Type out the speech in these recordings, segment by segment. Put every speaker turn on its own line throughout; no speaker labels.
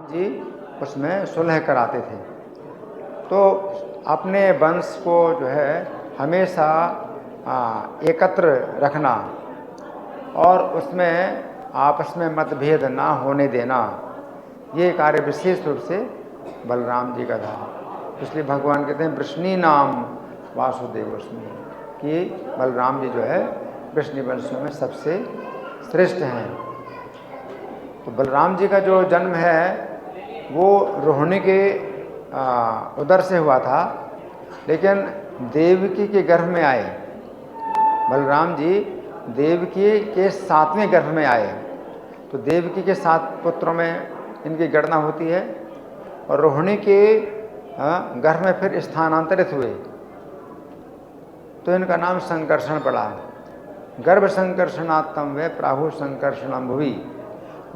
जी उसमें सुलह कराते थे। तो अपने वंश को जो है हमेशा एकत्र रखना और उसमें आपस में मतभेद ना होने देना, ये कार्य विशेष रूप से बलराम जी का था। इसलिए भगवान कहते हैं वृष्णि नाम वासुदेवस्मि, कि बलराम जी जो है वृष्णि वंशियों में सबसे श्रेष्ठ हैं। तो बलराम जी का जो जन्म है वो रोहिणी के उदर से हुआ था, लेकिन देवकी के गर्भ में आए। बलराम जी देवकी के 7वें गर्भ में आए। तो देवकी के 7 पुत्रों में इनकी गणना होती है और रोहिणी के गर्भ में फिर स्थानांतरित हुए, तो इनका नाम संकर्षण पड़ा। गर्भ संकर्षणात्तम वे प्राहु संकर्षणम भुवि,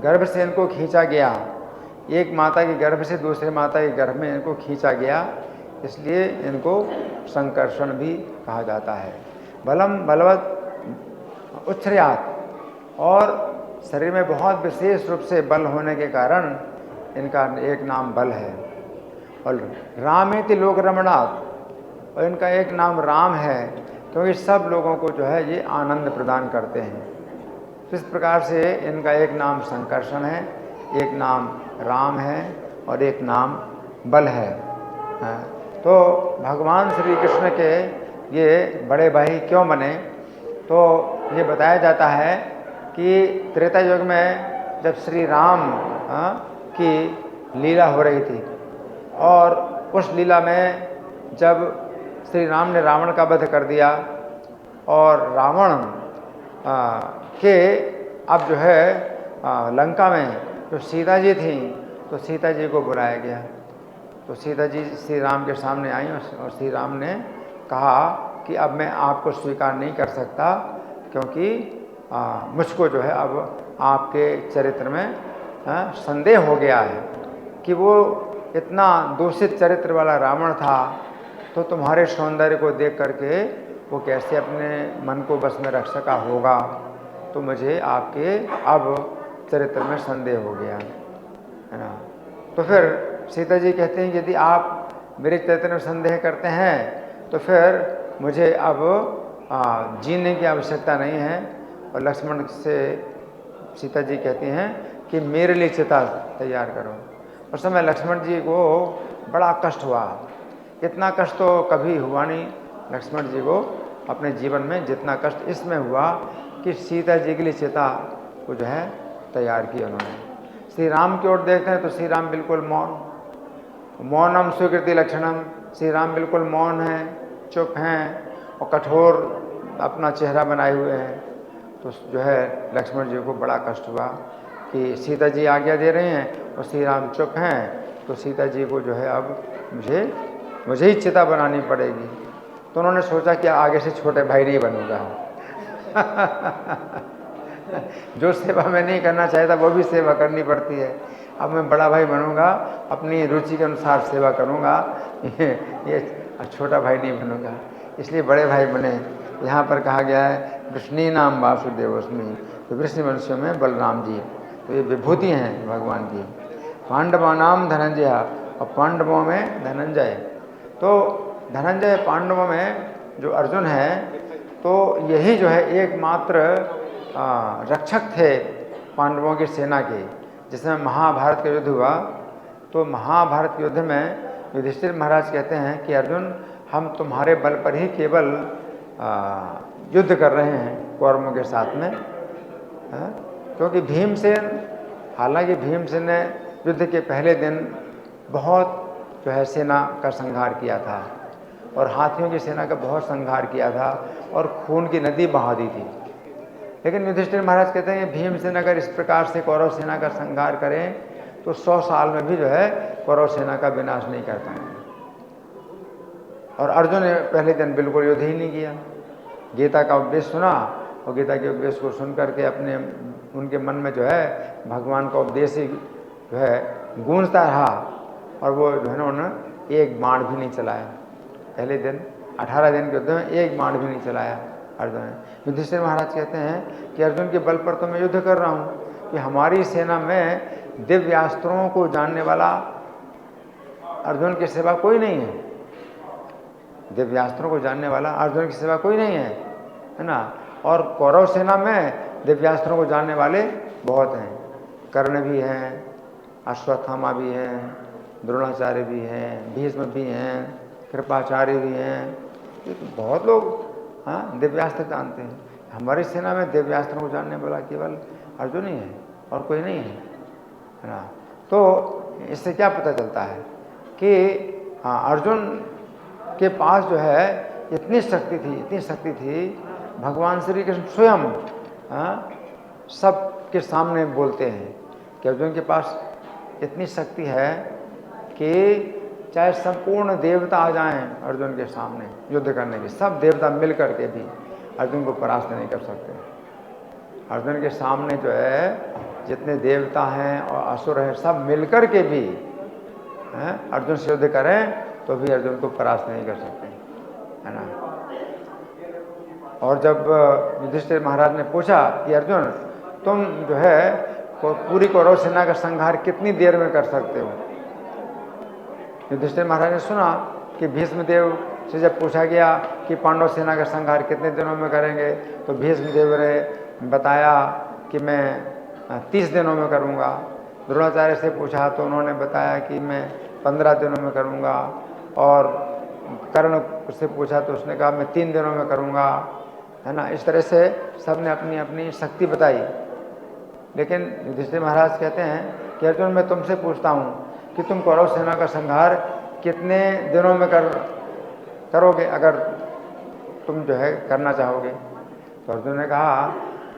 गर्भ से इनको खींचा गया, एक माता के गर्भ से दूसरे माता के गर्भ में इनको खींचा गया, इसलिए इनको संकर्षण भी कहा जाता है। बलम बलवत उच्छ्रयात, और शरीर में बहुत विशेष रूप से बल होने के कारण इनका एक नाम बल है। और रामेति लोक रमणात्, और इनका एक नाम राम है क्योंकि सब लोगों को जो है ये आनंद प्रदान करते हैं। तो इस प्रकार से इनका एक नाम संकर्षण है, एक नाम राम है और एक नाम बल है। तो भगवान श्री कृष्ण के ये बड़े भाई क्यों बने, तो ये बताया जाता है कि त्रेता युग में जब श्री राम की लीला हो रही थी, और उस लीला में जब श्री राम ने रावण का वध कर दिया और रावण के अब जो है लंका में जो सीता जी थी, तो सीता जी को बुलाया गया। तो सीता जी श्री राम के सामने आई और श्री राम ने कहा कि अब मैं आपको स्वीकार नहीं कर सकता, क्योंकि मुझको जो है अब आपके चरित्र में संदेह हो गया है कि वो इतना दूषित चरित्र वाला रावण था, तो तुम्हारे सौंदर्य को देख करके वो कैसे अपने मन को बस में रख सका होगा, तो मुझे आपके अब चरित्र में संदेह हो गया है ना। तो फिर सीता जी कहते हैं यदि आप मेरे चरित्र में संदेह करते हैं तो फिर मुझे अब जीने की आवश्यकता नहीं है। और लक्ष्मण से सीता जी कहती हैं कि मेरे लिए चिता तैयार करो। उस समय लक्ष्मण जी को बड़ा कष्ट हुआ, इतना कष्ट तो कभी हुआ नहीं लक्ष्मण जी को अपने जीवन में जितना कष्ट इसमें हुआ कि सीता जी के लिए चिता को जो है तैयार की उन्होंने। श्री राम की ओर देखते हैं तो श्री राम बिल्कुल मौनम स्वीकृति लक्षणम, श्री राम बिल्कुल मौन हैं, चुप हैं और कठोर अपना चेहरा बनाए हुए हैं। तो जो है लक्ष्मण जी को बड़ा कष्ट हुआ कि सीता जी आज्ञा दे रहे हैं और श्री राम चुप हैं, तो सीता जी को जो है अब मुझे ही चिता बनानी पड़ेगी। तो उन्होंने सोचा कि आगे से छोटे भाई नहीं बनूंगा जो सेवा मैं नहीं करना चाहता वो भी सेवा करनी पड़ती है। अब मैं बड़ा भाई बनूंगा, अपनी रुचि के अनुसार सेवा करूंगा, ये छोटा भाई नहीं बनूंगा, इसलिए बड़े भाई बने। यहाँ पर कहा गया है वृष्णि नाम वासुदेवस्मि, तो वृष्णि वंशियों में बलराम जी, तो ये विभूति हैं भगवान की। पांडवा नाम धनंजय, और पांडवों में धनंजय। तो धनंजय पांडवों में जो अर्जुन है, तो यही जो है एकमात्र रक्षक थे पांडवों की सेना के। जिसमें महाभारत का युद्ध हुआ, तो महाभारत युद्ध में युधिष्ठिर महाराज कहते हैं कि अर्जुन हम तुम्हारे बल पर ही केवल युद्ध कर रहे हैं कौरवों के साथ में, क्योंकि भीमसेन, हालांकि भीमसेन ने युद्ध के पहले दिन बहुत जो है सेना का संहार किया था और हाथियों की सेना का बहुत संहार किया था और खून की नदी बहा दी थी। लेकिन युधिष्ठिर महाराज कहते हैं भीमसेन अगर इस प्रकार से कौरव सेना का संहार करें तो 100 साल में भी जो है कौरव सेना का विनाश नहीं कर पाएंगे। और अर्जुन ने पहले दिन बिल्कुल युद्ध ही नहीं किया, गीता का उपदेश सुना और गीता के उपदेश को सुन करके अपने उनके मन में जो है भगवान का उपदेश ही जो है गूंजता रहा, और वो जो है ना उन्होंने एक बाण भी नहीं चलाया। पहले दिन 18 दिन के युद्ध में एक बाण भी नहीं चलाया अर्जुन। युधिष्ठिर महाराज कहते हैं कि अर्जुन के बल पर तो मैं युद्ध कर रहा हूँ कि हमारी सेना में दिव्यास्त्रों को जानने वाला अर्जुन के सिवा कोई नहीं है। दिव्यास्त्रों को जानने वाला अर्जुन के सिवा कोई नहीं है ना। और कौरव सेना में दिव्यास्त्रों को जानने वाले बहुत हैं। कर्ण भी हैं, अश्वत्थामा भी हैं, द्रोणाचार्य भी हैं, भीष्म भी हैं, कृपाचार्य भी हैं। ये तो बहुत लोग दिव्यास्त्र जानते हैं। हमारी सेना में दिव्यास्त्रों को जानने वाला केवल अर्जुन ही है और कोई नहीं है ना। तो इससे क्या पता चलता है कि अर्जुन के पास जो है इतनी शक्ति थी, भगवान श्री कृष्ण स्वयं सबके सामने बोलते हैं कि अर्जुन के पास इतनी शक्ति है कि चाहे संपूर्ण देवता आ जाएं अर्जुन के सामने युद्ध करने के, सब देवता मिल करके भी अर्जुन को परास्त नहीं कर सकते। अर्जुन के सामने जो है जितने देवता हैं और असुर हैं, सब मिलकर के भी अर्जुन से युद्ध करें तो भी अर्जुन को परास्त नहीं कर सकते, है ना। और जब युधिष्ठिर महाराज ने पूछा कि अर्जुन तुम जो है पूरी कौरव सेना का संहार कितनी देर में कर सकते हो, युधिष्ठिर महाराज ने सुना कि भीष्मदेव से जब पूछा गया कि पांडव सेना का संहार कितने दिनों में करेंगे, तो भीष्मदेव ने बताया कि मैं 30 दिनों में करूँगा। द्रोणाचार्य से पूछा तो उन्होंने बताया कि मैं 15 दिनों में करूँगा। और कर्ण से पूछा तो उसने कहा मैं 3 दिनों में करूँगा, है ना। इस तरह से सब ने अपनी अपनी शक्ति बताई। लेकिन युधिष्ठिर महाराज कहते हैं कि अर्जुन मैं तुमसे पूछता हूँ कि तुम कौरव सेना का संहार कितने दिनों में करोगे अगर तुम जो है करना चाहोगे। तो अर्जुन ने कहा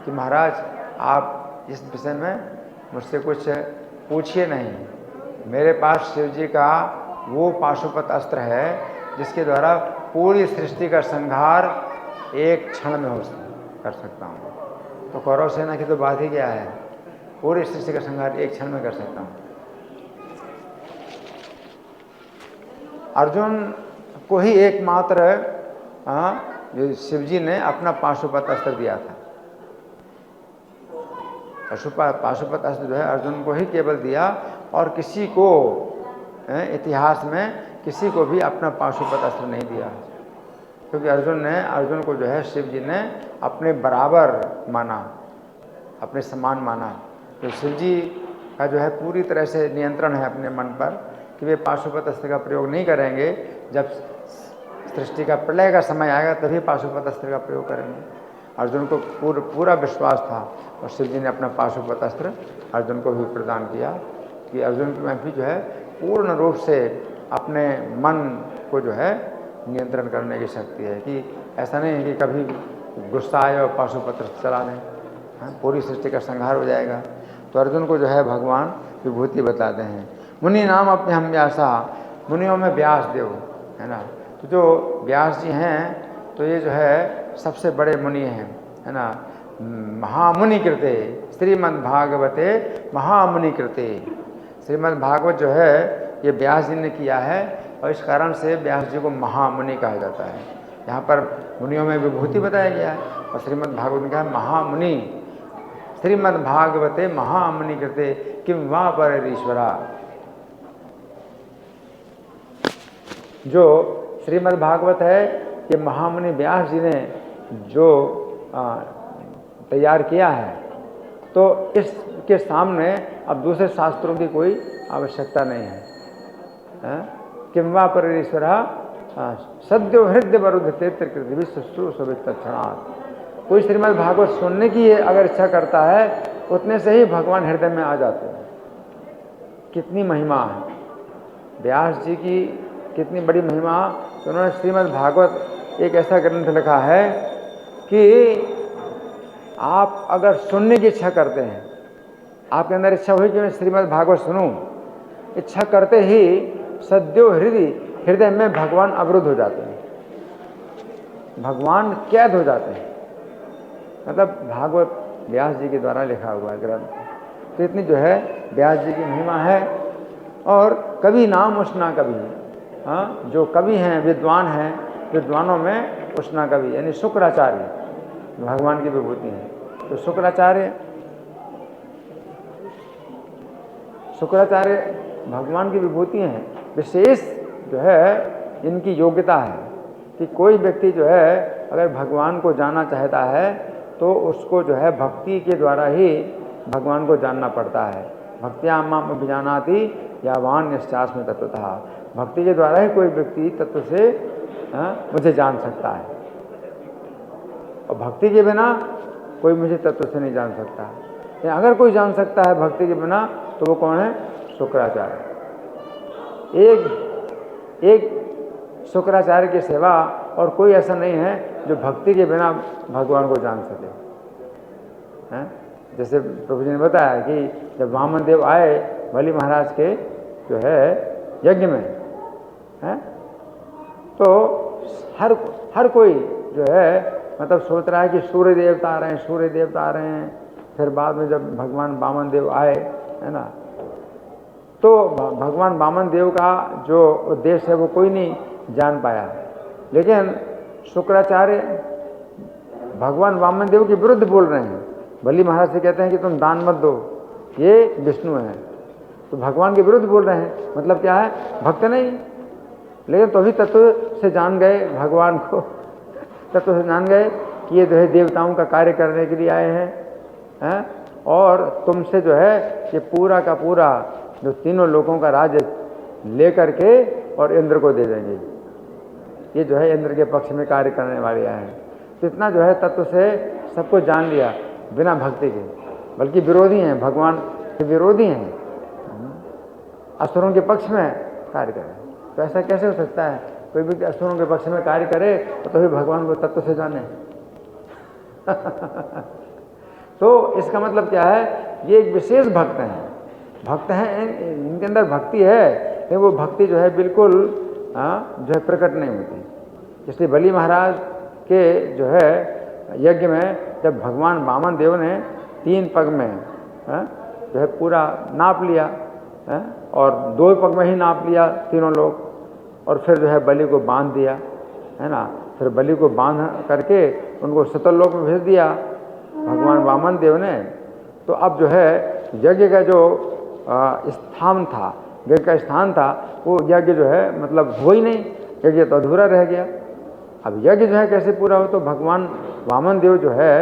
कि महाराज आप इस विषय में मुझसे कुछ पूछिए नहीं, मेरे पास शिव जी का वो पाशुपत अस्त्र है जिसके द्वारा पूरी सृष्टि का संहार एक क्षण में कर सकता हूँ। तो कौरव सेना की तो बात ही क्या है, पूरी सृष्टि का संहार एक क्षण में कर सकता हूँ। अर्जुन को ही एकमात्र शिव जी ने अपना पाशुपत अस्त्र दिया था। पाशुपत अस्त्र जो है अर्जुन को ही केवल दिया और किसी को इतिहास में किसी को भी अपना पाशुपत अस्त्र नहीं दिया, क्योंकि अर्जुन को जो है शिव जी ने अपने बराबर माना, अपने समान माना। तो शिव जी का जो है पूरी तरह से नियंत्रण है अपने मन पर कि वे पाशुपत अस्त्र का प्रयोग नहीं करेंगे। जब सृष्टि का प्रलय का समय आएगा तभी पाशुपत अस्त्र का प्रयोग करेंगे। अर्जुन को पूरा विश्वास था और शिव जी ने अपना पाशुपत अस्त्र अर्जुन को भी प्रदान किया कि अर्जुन में भी जो है पूर्ण रूप से अपने मन को जो है नियंत्रण करने की शक्ति है, कि ऐसा नहीं है कि कभी गुस्सा आए और पाशुपत्र चला लें, पूरी सृष्टि का संहार हो जाएगा। तो अर्जुन को जो है भगवान विभूति बताते हैं। मुनि नाम अपने हम व्यासा, मुनियों में व्यास देव, है ना। तो जो व्यास जी हैं तो ये जो है सबसे बड़े मुनि हैं, है ना। महामुनि कृते श्रीमद् भागवते महामुनि कृते, श्रीमद् भागवत जो है ये व्यास जी ने किया है और इस कारण से व्यास जी को महामुनि कहा जाता है। यहाँ पर मुनियों में विभूति बताया गया है और श्रीमद् भागवत में कहा है महामुनि। श्रीमद् भागवते महामुनि कृते किम वा पर ईश्वरा, जो श्रीमद् भागवत है ये महामुनि व्यास जी ने जो तैयार किया है, तो इसके सामने अब दूसरे शास्त्रों की कोई आवश्यकता नहीं है। किंवा पर ईश्वरा सद्यो हृदय वरुद्ध तीर्थकृत विश्व तत्क्षणात्। कोई श्रीमद् भागवत सुनने की अगर इच्छा करता है उतने से ही भगवान हृदय में आ जाते हैं। कितनी महिमा है व्यास जी की, कितनी बड़ी महिमा। तो उन्होंने श्रीमद् भागवत एक ऐसा ग्रंथ लिखा है कि आप अगर सुनने की इच्छा करते हैं, आपके अंदर इच्छा हुई कि मैं श्रीमद् भागवत सुनूं, इच्छा करते ही सद्यो हृदय में भगवान अवरुद्ध हो जाते हैं, भगवान कैद हो जाते हैं। मतलब भागवत व्यास जी के द्वारा लिखा हुआ ग्रंथ। तो इतनी जो है व्यास जी की महिमा है। और कवि नाम उष्णा कवि, जो कवि हैं विद्वान हैं, विद्वानों में उष्णा कवि यानी शुक्राचार्य भगवान की विभूति है। तो शुक्राचार्य शुक्राचार्य भगवान की विभूति हैं, विशेष जो है इनकी योग्यता है कि कोई व्यक्ति जो है अगर भगवान को जानना चाहता है तो उसको जो है भक्ति के द्वारा ही भगवान को जानना पड़ता है। भक्त्या माम अभिजानाति यावान यश्चास्मि तत्वतः, भक्ति के द्वारा ही कोई व्यक्ति तत्व से मुझे जान सकता है, और भक्ति के बिना कोई मुझे तत्व से नहीं जान सकता। या अगर कोई जान सकता है भक्ति के बिना तो वो कौन है? शुक्राचार्य। एक शुक्राचार्य की सेवा और कोई ऐसा नहीं है जो भक्ति के बिना भगवान को जान सके। हैं? जैसे प्रभु जी ने बताया कि जब वामन देव आए बलि महाराज के जो है यज्ञ में, हैं, तो हर कोई जो है मतलब सोच रहा है कि सूर्य देवता आ रहे हैं, सूर्य देवता आ रहे हैं। फिर बाद में जब भगवान वामन देव आए, है ना, तो भगवान वामन देव का जो उद्देश्य है वो कोई नहीं जान पाया। लेकिन शुक्राचार्य भगवान वामन देव के विरुद्ध बोल रहे हैं। बलि महाराज से कहते हैं कि तुम दान मत दो, ये विष्णु है, तो भगवान के विरुद्ध बोल रहे हैं। मतलब क्या है? भक्त नहीं, लेकिन तो भी तत्व से जान गए भगवान को, तत्व से जान गए कि ये जो है देवताओं का कार्य करने के लिए आए हैं, और तुमसे जो है ये पूरा का पूरा जो तीनों लोगों का राज्य ले करके और इंद्र को दे देंगे। ये जो है इंद्र के पक्ष में कार्य करने वाले आए हैं। तो इतना जो है तत्व से सबको जान लिया बिना भक्ति के, बल्कि विरोधी हैं, भगवान के विरोधी हैं, असुरों के पक्ष में कार्य करें। तो ऐसा कैसे हो सकता है? कोई भी असुरों के पक्ष में कार्य करे तो भी भगवान को तत्व से जाने। तो इसका मतलब क्या है? ये एक विशेष भक्त हैं, भक्त हैं, इनके अंदर भक्ति है, लेकिन वो भक्ति जो है बिल्कुल जो है प्रकट नहीं होती। इसलिए बलि महाराज के जो है यज्ञ में जब भगवान वामन देव ने 3 पग में जो है पूरा नाप लिया, और 2 पग में ही नाप लिया तीनों लोग, और फिर जो है बलि को बांध दिया, है ना। फिर बलि को बांध करके उनको सतलोक में भेज दिया भगवान वामन देव ने। तो अब जो है यज्ञ का जो स्थान था, यज्ञ का स्थान था, वो यज्ञ जो है मतलब हो ही नहीं, यज्ञ तो अधूरा रह गया। अब यज्ञ जो है कैसे पूरा हो? तो भगवान वामन देव जो है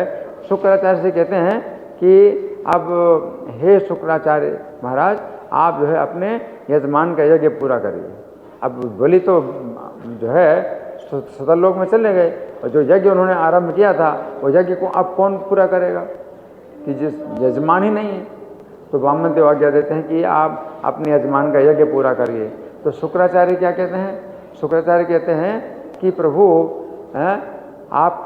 शुक्राचार्य से कहते हैं कि अब हे शुक्राचार्य महाराज, आप जो है अपने यजमान का यज्ञ पूरा करिए। अब बलि तो जो है सतलोक में चले गए, और जो यज्ञ उन्होंने आरंभ किया था वो यज्ञ को अब कौन पूरा करेगा कि जिस यजमान ही नहीं है। तो वामन देव आज्ञा देते हैं कि आप अपने यजमान का यज्ञ पूरा करिए। तो शुक्राचार्य क्या कहते हैं? शुक्राचार्य कहते हैं कि प्रभु आप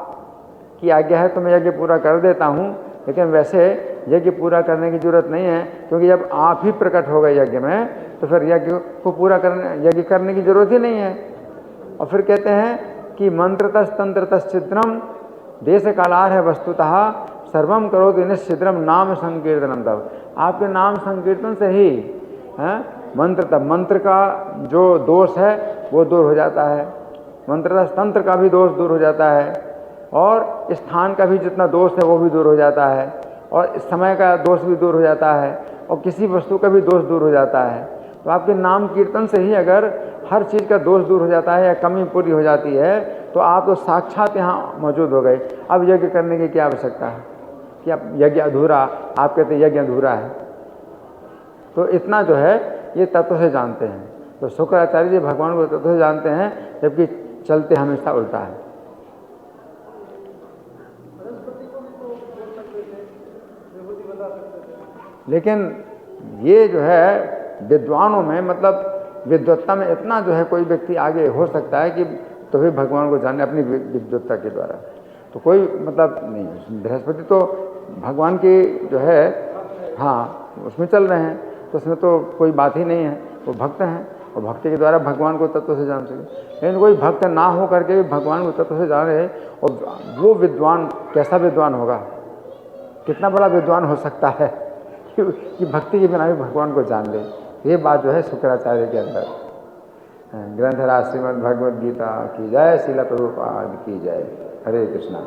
की आज्ञा है तो मैं यज्ञ पूरा कर देता हूँ, लेकिन वैसे यज्ञ पूरा करने की जरूरत नहीं है, क्योंकि जब आप ही प्रकट हो गए यज्ञ में तो फिर यज्ञ को पूरा यज्ञ करने की जरूरत ही नहीं है। और फिर कहते हैं कि मंत्रतस् तंत्रतस् छिद्रम देश कालार है वस्तुतः सर्वम करो तो निश्चिद्रम नाम संकीर्तनम। तब आपके नाम संकीर्तन से ही मंत्र का जो दोष है वो दूर हो जाता है, मंत्रतस् तंत्र का भी दोष दूर हो जाता है, और स्थान का भी जितना दोष है वो भी दूर हो जाता है, और समय का दोष भी दूर हो जाता है, और किसी वस्तु का भी दोष दूर हो जाता है। तो आपके नाम कीर्तन से ही अगर हर चीज़ का दोष दूर हो जाता है या कमी पूरी हो जाती है तो आप तो साक्षात यहाँ मौजूद हो गए। अब यज्ञ करने की क्या आवश्यकता है कि अब यज्ञ अधूरा, आप कहते हैं यज्ञ अधूरा है। तो इतना जो है ये तत्व से जानते हैं। तो शुक्राचार्य जी भगवान को तत्व से जानते हैं, जबकि चलते हमेशा उल्टा है। लेकिन ये जो है विद्वानों में मतलब विद्वत्ता में इतना जो है कोई व्यक्ति आगे हो सकता है कि तो भी भगवान को जाने अपनी विद्वत्ता के द्वारा। तो कोई मतलब नहीं, बृहस्पति तो भगवान की जो है हाँ उसमें चल रहे हैं, तो उसमें तो कोई बात ही नहीं है, वो भक्त हैं और भक्ति के द्वारा भगवान को तत्व से जान सके। लेकिन कोई भक्त ना हो करके भी भगवान को तत्व से जाने, और वो विद्वान कैसा विद्वान होगा, कितना बड़ा विद्वान हो सकता है कि भक्ति के बिना भी भगवान को जान ले। ये बात जो है शुक्राचार्य के अंदर। ग्रंथराज श्रीमद् भगवद गीता की जय, श्रील प्रभुपाद की जय। हरे कृष्णा।